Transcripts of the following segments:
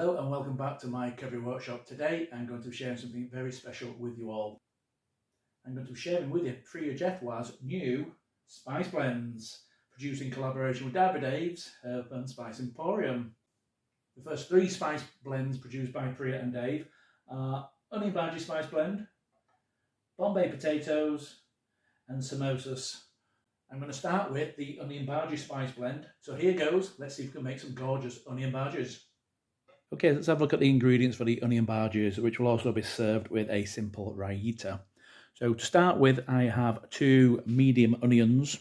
Hello and welcome back to my cookery workshop. Today I'm going to be sharing something very special with you all. I'm going to be sharing with you Priya Jethwa's new spice blends, produced in collaboration with Derby Dave's Herb and Spice Emporium. The first three spice blends produced by Priya and Dave are onion Bhaji spice blend, Bombay potatoes and samosas. I'm going to start with the onion Bhaji spice blend. So here goes. Let's see if we can make some gorgeous onion Bhajis. Okay, let's have a look at the ingredients for the onion Bhajis, which will also be served with a simple raita. So to start with, I have 2 medium onions.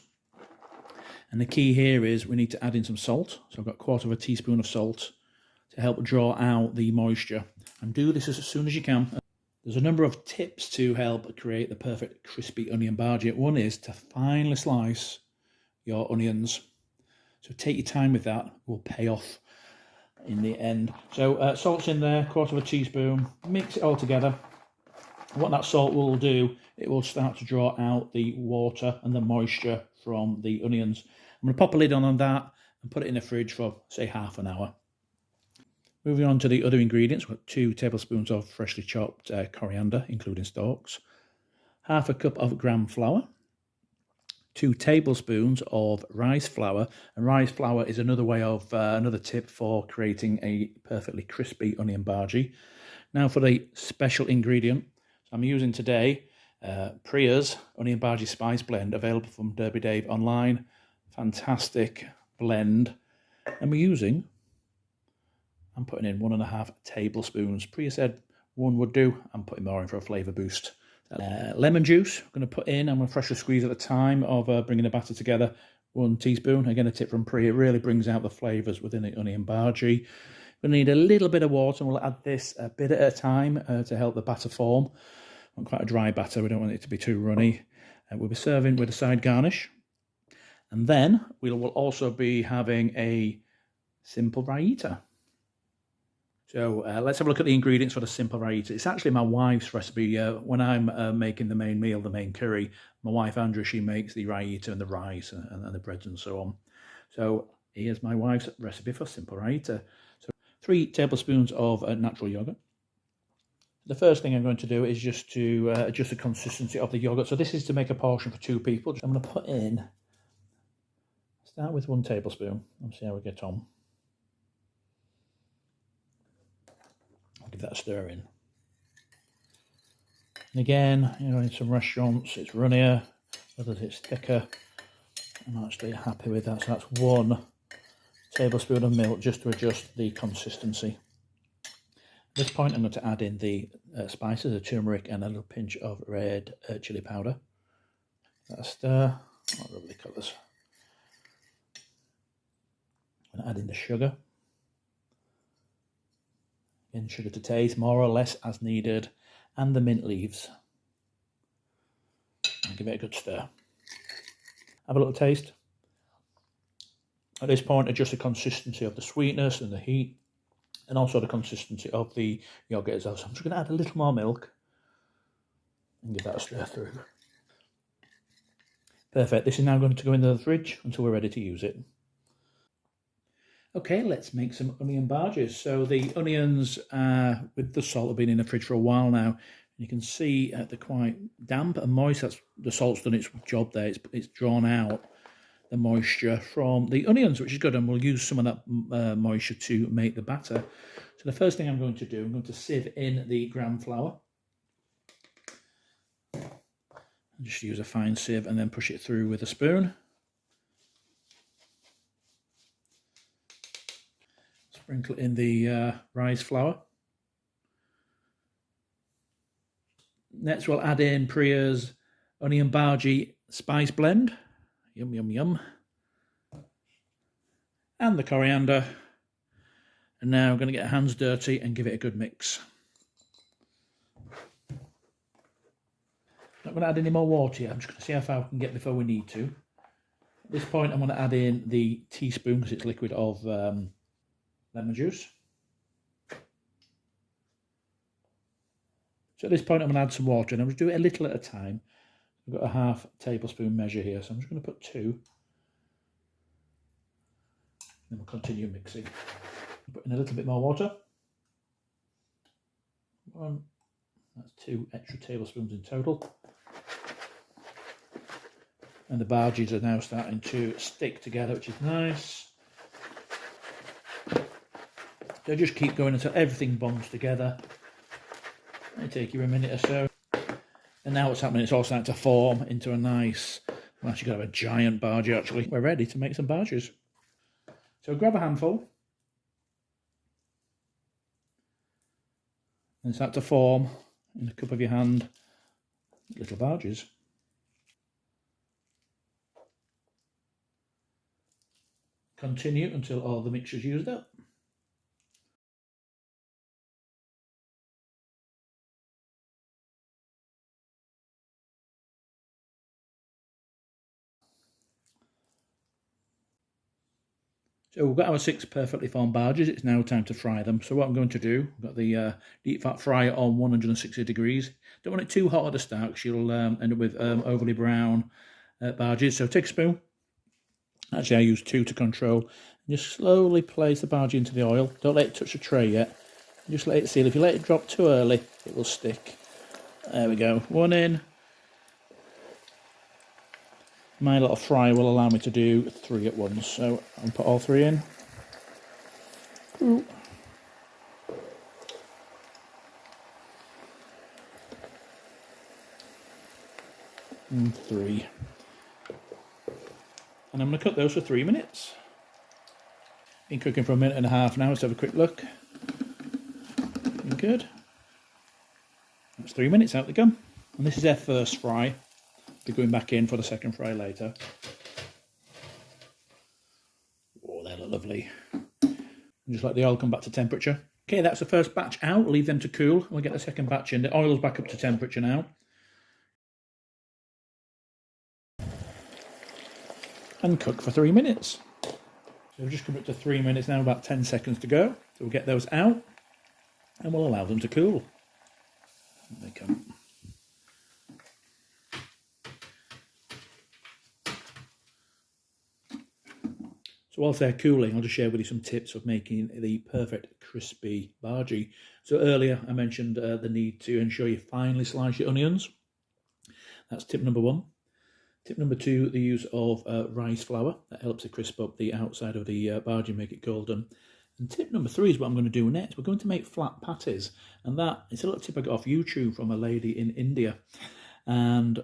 And the key here is we need to add in some salt. So I've got 1/4 teaspoon of salt to help draw out the moisture. And do this as soon as you can. There's a number of tips to help create the perfect crispy onion Bhaji. One is to finely slice your onions. So take your time with that, it will pay off in the end. So salt's in there, 1/4 teaspoon, mix it all together. What that salt will do, it will start to draw out the water and the moisture from the onions. I'm going to pop a lid on that and put it in the fridge for, say, half an hour. Moving on to the other ingredients, we've got 2 tablespoons of freshly chopped coriander, including stalks, 1/2 cup of gram flour, 2 tablespoons of rice flour, and rice flour is another way of another tip for creating a perfectly crispy onion Bhaji. Now for the special ingredient, I'm using today Priya's onion Bhaji spice blend, available from derbydave.online. Fantastic blend, and I'm putting in 1.5 tablespoons. Priya said 1 would do. I'm putting more in for a flavour boost. Lemon juice, I'm going to put in, I'm going to freshly squeeze at the time of bringing the batter together, 1 teaspoon. Again, a tip from Priya, it really brings out the flavours within the onion Bhaji. We're going to need a little bit of water, and we'll add this a bit at a time to help the batter form. I want quite a dry batter, we don't want it to be too runny. We'll be serving with a side garnish. And then we will also be having a simple raita. So let's have a look at the ingredients for the simple raita. It's actually my wife's recipe. When I'm making the main meal, the main curry, my wife Andrea, she makes the raita and the rice and the breads and so on. So here's my wife's recipe for simple raita. So 3 tablespoons of natural yogurt. The first thing I'm going to do is just to adjust the consistency of the yogurt. So this is to make a portion for 2 people. I'm going to put in, start with 1 tablespoon and see how we get on. Give that a stir in. And again, you know, in some restaurants it's runnier, others it's thicker. I'm actually happy with that. So that's 1 tablespoon of milk just to adjust the consistency. At this point I'm going to add in the spices, the turmeric and a little pinch of red chili powder. That a stir. Oh, lovely colours. I'm going to add in the sugar. In sugar to taste, more or less as needed, and the mint leaves. And give it a good stir. Have a little taste. At this point, adjust the consistency of the sweetness and the heat, and also the consistency of the yogurt as well. So I'm just going to add a little more milk and give that a stir through. Perfect. This is now going to go into the fridge until we're ready to use it. Okay, let's make some onion Bhajis. So the onions with the salt have been in the fridge for a while now. You can see they're quite damp and moist. That's the salt's done its job there. It's drawn out the moisture from the onions, which is good. And we'll use some of that moisture to make the batter. So the first thing I'm going to do, I'm going to sieve in the gram flour. Just use a fine sieve and then push it through with a spoon. Sprinkle in the rice flour. Next we'll add in Priya's onion Bhaji spice blend. Yum, yum, yum. And the coriander. And now I'm going to get our hands dirty and give it a good mix. Not going to add any more water yet. I'm just going to see how far we can get before we need to. At this point I'm going to add in the teaspoon, because it's liquid, of lemon juice. So at this point I'm going to add some water, and I'm going to do it a little at a time. I've got a 1/2 tablespoon measure here, so I'm just going to put 2. Then we'll continue mixing. Put in a little bit more water. One. That's 2 extra tablespoons in total. And the Bhajis are now starting to stick together, which is nice. So just keep going until everything bonds together. It'll take you a minute or so. And now what's happening, it's all starting to form into a nice, well, actually got to have a giant Bhaji actually. We're ready to make some Bhajis. So grab a handful. And start to form in the cup of your hand little Bhajis. Continue until all the mixture's used up. So we've got our 6 perfectly formed Bhajis. It's now time to fry them. So what I'm going to do, I've got the deep fat fryer on 160 degrees. Don't want it too hot at the start because you'll end up with overly brown Bhajis. So take a spoon. Actually, I use 2 to control. Just slowly place the Bhaji into the oil. Don't let it touch the tray yet. Just let it seal. If you let it drop too early, it will stick. There we go. 1 in. My little fryer will allow me to do 3 at once, so I'll put all 3 in. Ooh. And 3. And I'm going to cook those for 3 minutes. Been cooking for 1.5 minutes now. Let's have a quick look. Looking good. That's 3 minutes, out they come. And this is their first fry. Be going back in for the second fry later. Oh, they look lovely. And just let the oil come back to temperature. Okay, that's the first batch out. Leave them to cool. We'll get the second batch in. The oil's back up to temperature now. And cook for 3 minutes. So we've just come up to 3 minutes now, about 10 seconds to go. So we'll get those out and we'll allow them to cool. There they come. So whilst they're cooling, I'll just share with you some tips of making the perfect crispy Bhaji. So earlier I mentioned the need to ensure you finely slice your onions. That's tip number 1. Tip number 2, the use of rice flour. That helps to crisp up the outside of the Bhaji, make it golden. And tip number 3 is what I'm going to do next. We're going to make flat patties. And that is a little tip I got off YouTube from a lady in India. And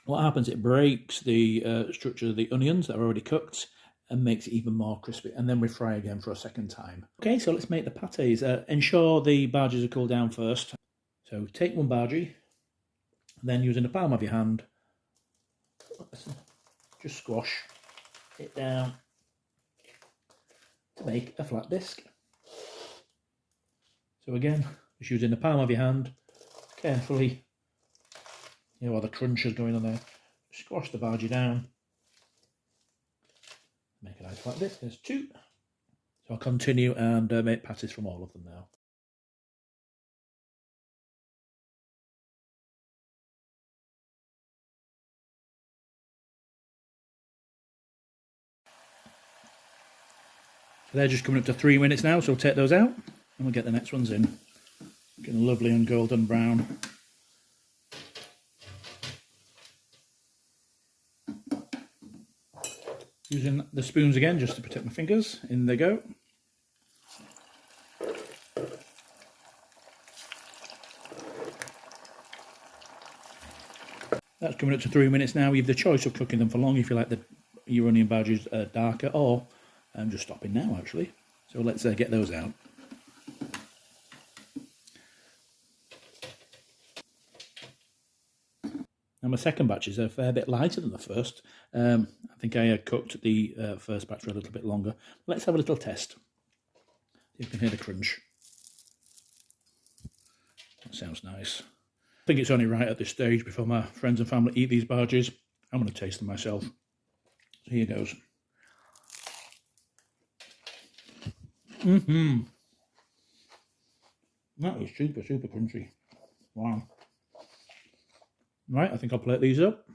what happens, it breaks the structure of the onions that are already cooked and makes it even more crispy. And then we fry again for a second time. Okay, so let's make the patties. Ensure the Bhajis are cooled down first. So take 1 Bhaji, then using the palm of your hand, just squash it down to make a flat disc. So again, just using the palm of your hand, carefully, you know, while the crunch is going on there, squash the Bhaji down, make a nice flat disc. There's 2. So I'll continue and make patties from all of them now. So they're just coming up to 3 minutes now, so we'll take those out and we'll get the next ones in. Getting lovely and golden brown. Using the spoons again just to protect my fingers. In they go. That's coming up to 3 minutes now. You have the choice of cooking them for long if you like your onion Bhajis darker, or I'm just stopping now actually. So let's get those out. Now my second batch is a fair bit lighter than the first. I think I cooked the first batch for a little bit longer. Let's have a little test. You can hear the crunch. That sounds nice. I think it's only right at this stage, before my friends and family eat these Bhajis, I'm going to taste them myself. So here goes. That is super, super crunchy. Wow. Right, I think I'll plate these up.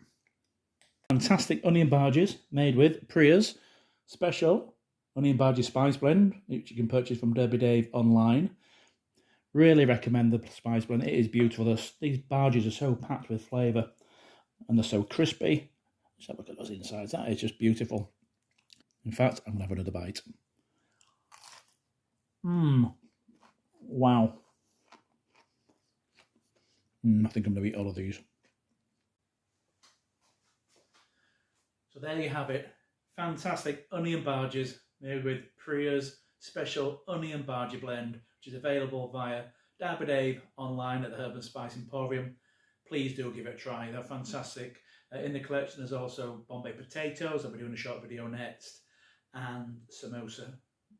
Fantastic onion Bhajis made with Priya's special onion Bhaji spice blend, which you can purchase from Derbydave.online. Really recommend the spice blend. It is beautiful. These Bhajis are so packed with flavour and they're so crispy. Let's have a look at those insides. That is just beautiful. In fact, I'm going to have another bite. Wow. I think I'm going to eat all of these. So there you have it. Fantastic onion Bhajis made with Priya's special onion Bhaji blend, which is available via derbydave.online at the Herb and Spice Emporium. Please do give it a try. They're fantastic. In the collection, there's also Bombay potatoes. I'll be doing a short video next. And samosa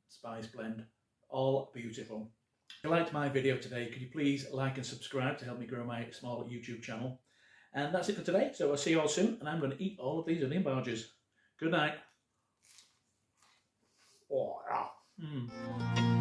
spice blend. All beautiful. If you liked my video today, could you please like and subscribe to help me grow my small YouTube channel. And that's it for today. So I'll see you all soon. And I'm going to eat all of these onion Bhajis. Good night. Oh, yeah.